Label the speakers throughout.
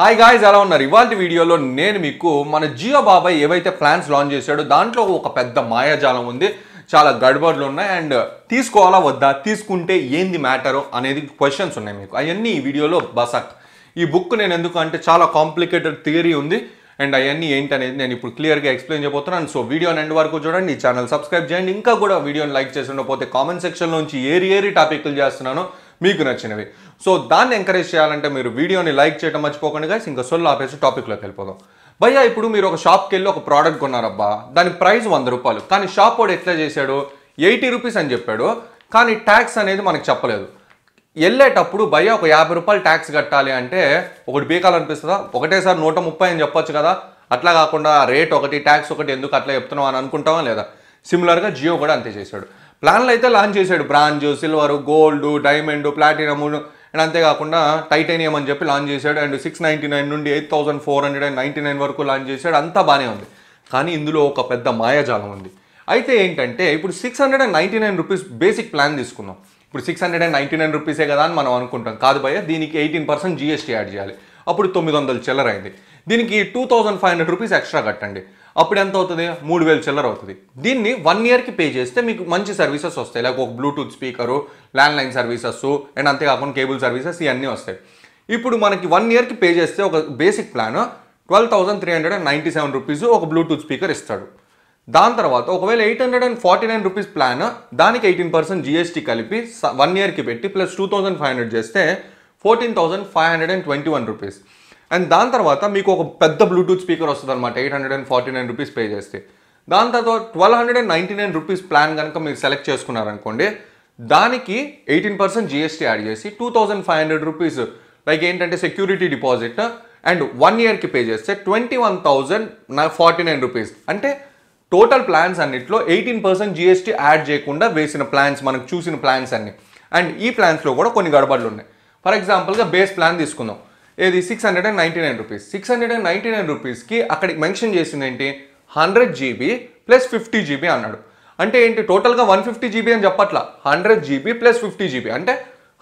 Speaker 1: Hi guys, ఎలా ఉన్నారు? ఇవాల్టి వీడియోలో నేను మీకు మన జియో బాబాయ్ ఏవైతే ప్లాన్స్ లాంచ్ చేశాడో దాంట్లో ఒక పెద్ద మాయాజాలం ఉంది. చాలా గడబడులు ఉన్నాయి అండ్ తీసుకోవాలా వద్దా, తీసుకుంటే ఏంది మ్యాటరు అనేది క్వశ్చన్స్ ఉన్నాయి మీకు. అవన్నీ ఈ వీడియోలో బసక్. ఈ బుక్ నేను ఎందుకంటే చాలా కాంప్లికేటెడ్ థియరీ ఉంది అండ్ అవన్నీ ఏంటనేది నేను ఇప్పుడు క్లియర్గా ఎక్స్ప్లెయిన్ చేయబోతున్నాను. సో వీడియోని ఎండ్ వరకు చూడండి, ఈ ఛానల్ సబ్స్క్రైబ్ చేయండి. ఇంకా కూడా వీడియోని లైక్ చేసి ఉండకపోతే కామెంట్ సెక్షన్లోంచి ఏరి టాపిక్లు చేస్తున్నాను మీకు నచ్చినవి. సో దాన్ని ఎంకరేజ్ చేయాలంటే మీరు వీడియోని లైక్ చేయడం మర్చిపోకండి గైస్. ఇంకా సొల్లు ఆపేసి టాపిక్లోకి వెళ్ళిపోదాం. భయ్యా, ఇప్పుడు మీరు ఒక షాప్కి వెళ్ళి ఒక ప్రోడక్ట్ కొన్నారబ్బా, దాని ప్రైస్ 100 రూపాయలు, కానీ షాప్ వాడు ఎట్లా చేశాడు, 80 రూపీస్ అని చెప్పాడు, కానీ ట్యాక్స్ అనేది మనకు చెప్పలేదు. వెళ్ళేటప్పుడు భయ్యా ఒక 50 రూపాయలు ట్యాక్స్ కట్టాలి అంటే ఒకటి బీకాలనిపిస్తుందా? ఒకటేసారి 130 అని చెప్పొచ్చు కదా. అట్లా కాకుండా రేట్ ఒకటి ట్యాక్స్ ఒకటి ఎందుకు అట్లా చెప్తున్నావు అని అనుకుంటావా లేదా? సిమిలర్గా జియో కూడా అంతే చేశాడు. ప్లాన్లు అయితే లాంచ్ చేశాడు, bronze, silver, gold, diamond, platinum and అంతేకాకుండా టైటానియం అని చెప్పి లాంచ్ చేశాడు. అండ్ 699 నుండి 8499 వరకు లాంచ్ చేశాడు. అంతా బాగానే ఉంది, కానీ ఇందులో ఒక పెద్ద మాయాజాలం ఉంది. అయితే ఏంటంటే ఇప్పుడు 699 రూపీస్ బేసిక్ ప్లాన్ తీసుకుందాం. ఇప్పుడు 699 రూపీసే కదా అని మనం అనుకుంటాం. కాదు భయ్య, దీనికి 18% జీఎస్టీ యాడ్ చేయాలి. అప్పుడు 900 చిల్లర అయింది. దీనికి 2500 రూపీస్ ఎక్స్ట్రా కట్టండి, అప్పుడు ఎంత అవుతుంది? 3000 చిల్లర అవుతుంది. దీన్ని 1 ఇయర్కి పే చేస్తే మీకు మంచి సర్వీసెస్ వస్తాయి, లైక్ ఒక Bluetooth speaker, landline services and అంతేకాకుండా కేబుల్ సర్వీసెస్ ఇవన్నీ వస్తాయి. ఇప్పుడు మనకి 1 ఇయర్కి పే చేస్తే ఒక బేసిక్ ప్లాన్ 12,397 రూపీస్ ఒక బ్లూటూత్ స్పీకర్ ఇస్తాడు. దాని తర్వాత ఒకవేళ 849 రూపీస్ ప్లాన్, దానికి 18% జీఎస్టీ కలిపి 1 ఇయర్కి పెట్టి ప్లస్ 2500 చేస్తే 14,521 రూపీస్. అండ్ దాని తర్వాత మీకు ఒక పెద్ద బ్లూటూత్ స్పీకర్ వస్తుంది అనమాట, 849 రూపీస్ పే చేస్తే. దాని తర్వాత 1299 రూపీస్ ప్లాన్ కనుక మీరు సెలెక్ట్ చేసుకున్నారనుకోండి, దానికి 18% జీఎస్టీ యాడ్ చేసి 2500 రూపీస్ లైక్ ఏంటంటే సెక్యూరిటీ డిపాజిట్ అండ్ 1 ఇయర్కి పే చేస్తే 21,049 రూపీస్. అంటే టోటల్ ప్లాన్స్ అన్నిట్లో 18% జీఎస్టీ యాడ్ చేయకుండా వేసిన ప్లాన్స్, మనకు చూసిన ప్లాన్స్ అన్ని. అండ్ ఈ ప్లాన్స్లో కూడా కొన్ని గడబడులు ఉన్నాయి. ఫర్ ఎగ్జాంపుల్గా బేస్ ప్లాన్ తీసుకుందాం, ఏది 699 రూపీస్. 699 రూపీస్కి అక్కడ మెన్షన్ చేసింది ఏంటి, 100 GB ప్లస్ 50 GB అన్నాడు. అంటే ఏంటి, టోటల్గా 150 GB అని చెప్పట్లా, 100 GB ప్లస్ 50 GB. అంటే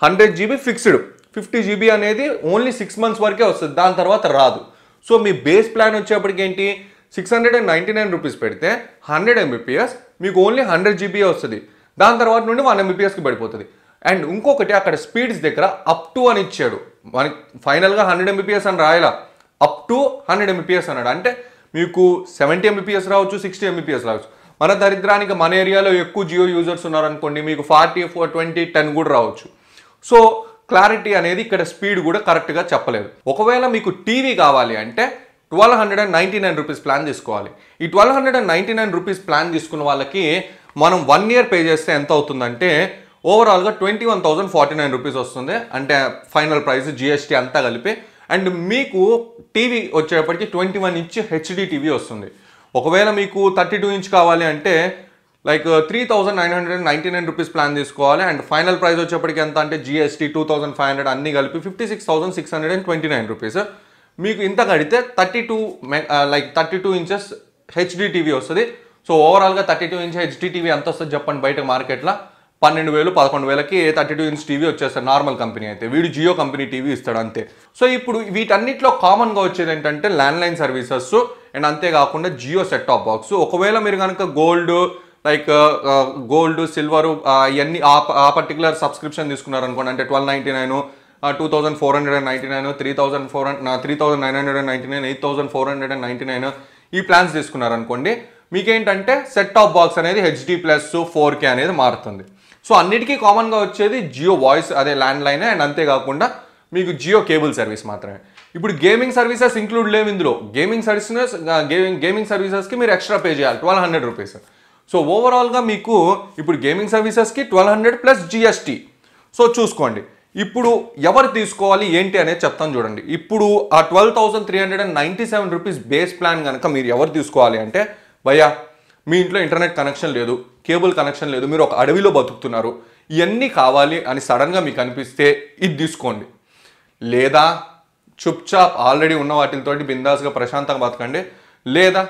Speaker 1: 100 GB ఫిక్స్డ్, 50 GB అనేది ఓన్లీ 6 months వరకే వస్తుంది, దాని తర్వాత రాదు. సో మీ బేస్ ప్లాన్ వచ్చేప్పటికి ఏంటి, 699 రూపీస్ పెడితే 100 Mbps మీకు ఓన్లీ 100 GB వస్తుంది, దాని తర్వాత నుండి 1 Mbpsకి పడిపోతుంది. అండ్ ఇంకొకటి అక్కడ స్పీడ్స్ దగ్గర అప్ టు అని ఇచ్చాడు, మనకి ఫైనల్గా 100 Mbps అని రాయాల, అప్ టు 100 Mbps అన్నాడు. అంటే మీకు 70 Mbps రావచ్చు, 60 Mbps రావచ్చు. మన దరిద్రానికి మన ఏరియాలో ఎక్కువ జియో యూజర్స్ ఉన్నారనుకోండి, మీకు 40, 20, 10 కూడా రావచ్చు. సో క్లారిటీ అనేది ఇక్కడ స్పీడ్ కూడా కరెక్ట్గా చెప్పలేదు. ఒకవేళ మీకు టీవీ కావాలి అంటే 1299 రూపీస్ ప్లాన్ తీసుకోవాలి. ఈ 1299 రూపీస్ ప్లాన్ తీసుకున్న వాళ్ళకి మనం 1 ఇయర్ పే చేస్తే ఎంత అవుతుందంటే ఓవరాల్గా 21,049 రూపీస్ వస్తుంది, అంటే ఫైనల్ ప్రైస్ జీఎస్టీ అంతా కలిపి. అండ్ మీకు టీవీ వచ్చేటప్పటికి 21 ఇంచ్ హెచ్డి టీవీ వస్తుంది. ఒకవేళ మీకు 32 ఇంచ్ కావాలి అంటే లైక్ 3,999 రూపీస్ ప్లాన్ తీసుకోవాలి. అండ్ ఫైనల్ ప్రైస్ వచ్చేప్పటికి ఎంత అంటే జీఎస్టీ 2,500 అన్నీ కలిపి 56,629 రూపీస్. మీకు ఇంత కడితే 32 ఇంచెస్ హెచ్డి టీవీ వస్తుంది. సో ఓవరాల్గా 32 ఇంచ్ హెచ్డి టీవీ ఎంత వస్తుంది చెప్పండి బయట మార్కెట్లో? 12,000, 11,000కి 32 ఇంచ్ టీవీ వచ్చేస్తారు నార్మల్ కంపెనీ అయితే. వీడు జియో కంపెనీ టీవీ ఇస్తాడు అంతే. సో ఇప్పుడు వీటన్నిటిలో కామన్గా వచ్చేది ఏంటంటే ల్యాండ్లైన్ సర్వీసెస్ అండ్ అంతేకాకుండా జియో సెట్ టాప్ బాక్స్. ఒకవేళ మీరు కనుక గోల్డ్ లైక్ గోల్డ్, సిల్వర్ ఇవన్నీ ఆ పర్టికులర్ సబ్స్క్రిప్షన్ తీసుకున్నారనుకోండి, అంటే 1299, 2,499, 3,999, 8,499 ఈ ప్లాన్స్ తీసుకున్నారనుకోండి, మీకేంటంటే సెట్ టాప్ బాక్స్ అనేది హెచ్డి ప్లస్ 4K అనేది మారుతుంది. సో అన్నిటికీ కామన్గా వచ్చేది జియో వాయిస్, అదే ల్యాండ్లైన్ అండ్ అంతేకాకుండా మీకు జియో కేబుల్ సర్వీస్ మాత్రమే. ఇప్పుడు గేమింగ్ సర్వీసెస్ ఇంక్లూడ్ లేవు ఇందులో. గేమింగ్ సర్వీసెస్కి మీరు ఎక్స్ట్రా పే చేయాలి 1,200 రూపీస్. సో ఓవరాల్గా మీకు ఇప్పుడు గేమింగ్ సర్వీసెస్కి 1,200 ప్లస్ జిఎస్టీ. సో చూసుకోండి ఇప్పుడు ఎవరు తీసుకోవాలి ఏంటి అనేది చెప్తాను చూడండి. ఇప్పుడు ఆ 12,397 రూపీస్ బేస్ ప్లాన్ కనుక మీరు ఎవరు తీసుకోవాలి అంటే, భయ్యా మీ ఇంట్లో ఇంటర్నెట్ కనెక్షన్ లేదు, కేబుల్ కనెక్షన్ లేదు, మీరు ఒక అడవిలో బతుకుతున్నారు, ఇవన్నీ కావాలి అని సడన్గా మీకు అనిపిస్తే ఇది తీసుకోండి. లేదా చుప్చాప్ ఆల్రెడీ ఉన్న వాటితో బిందాస్గా ప్రశాంతంగా బతకండి, లేదా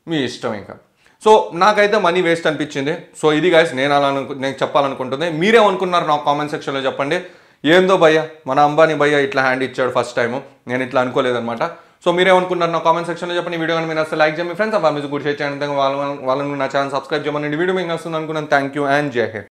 Speaker 1: మీ ఇష్టం. ఇంకా సో నాకైతే మనీ వేస్ట్ అనిపించింది. సో ఇది గైస్ నేను చెప్పాలనుకుంటుంది. మీరేమనుకున్నారు నాకు కామెంట్ సెక్షన్లో చెప్పండి. ఏందో భయ్య మన అంబానీ భయ్య ఇట్లా హ్యాండ్ ఇచ్చాడు ఫస్ట్ టైం, నేను ఇట్లా అనుకోలేదన్నమాట. సో మీరేమనుకుంటున్నారు నా కామెంట్ సెక్షన్లో చెప్పండి. ఈ వీడియో కానీ మీరు అసలు లైక్ చేయండి, మీ ఫ్రెండ్స్ ఆ ఫ్యామిలీస్ కూడా షేర్ చేయండి, వాళ్ళని నా ఛానల్ సబ్స్క్రైబ్ చేయమని. వీడియో మీకు వస్తుంది అనుకున్నాను. థ్యాంక్ యూ అండ్ జై హింద్.